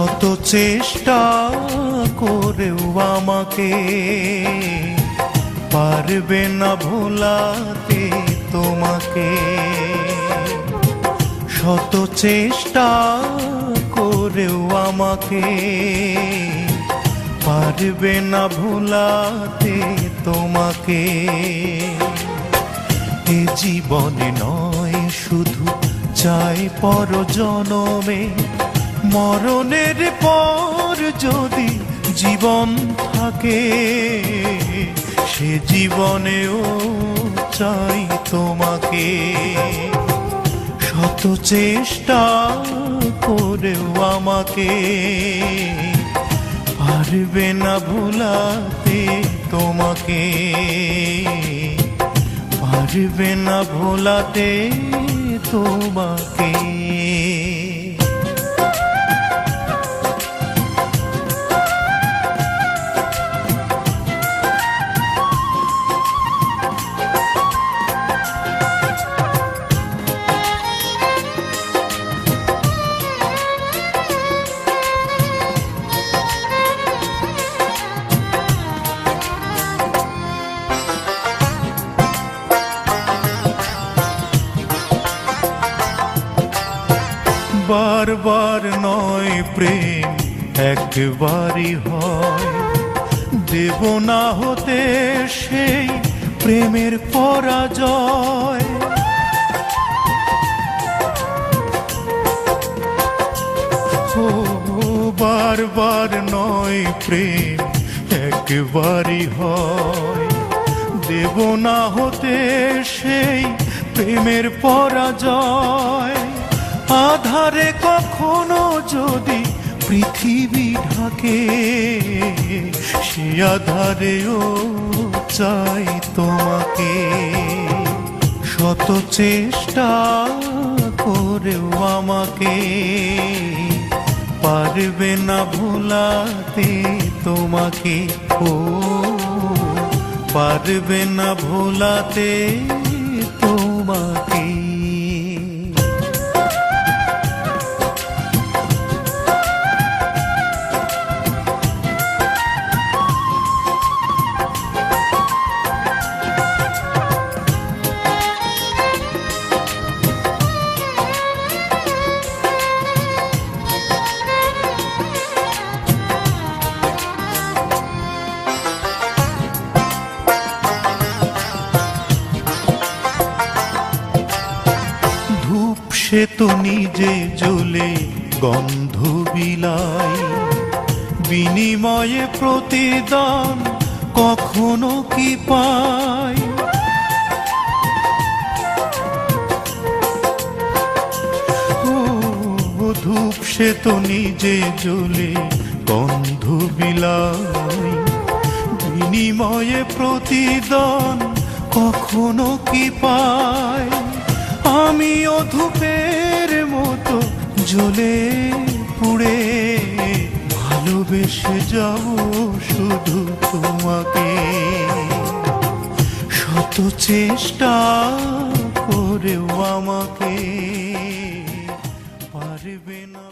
শত চেষ্টা করেও আমাকে পারবে না ভোলাতে তোমাকে। শত চেষ্টা করেও আমাকে পারবে না ভোলাতে তোমাকে। এ জীবনে নয় শুধু চাই পর জনমে, মরণের পর যদি জীবন থাকে সে জীবনেও চাই তোমাকে। শত চেষ্টা করেও আমাকে পারবে না ভোলাতে তোমাকে, পারবে না ভোলাতে তোমাকে। বারবার নয় প্রেম একবারই হয়, দেব না হতে সেই প্রেমের পরাজয়। ও বারবার নয় প্রেম একবারই হয়, দেব না হতে সেই প্রেমের পরাজয়। আধারে কখনো যদি পৃথিবী ঢাকে সে আধারেও চাই তোমাকে। শত চেষ্টা করেও আমাকে পারবে না ভোলাতে তোমাকে। ও পারবে না ভোলাতে তোমাকে। সে তো নিজে জ্বলে গন্ধ বিলাই, বিনিময়ে প্রতিদান কখনো কি পাই। ও ধূপ সে তো নিজে জ্বলে গন্ধ বিলাই, বিনিময়ে প্রতিদান কখনো কি পাই। আমিও ধূপের মতো জ্বলে পুড়ে ভালোবেসে যাব শুধু তোমাকে। শত চেষ্টা করেও আমাকে পারবে না।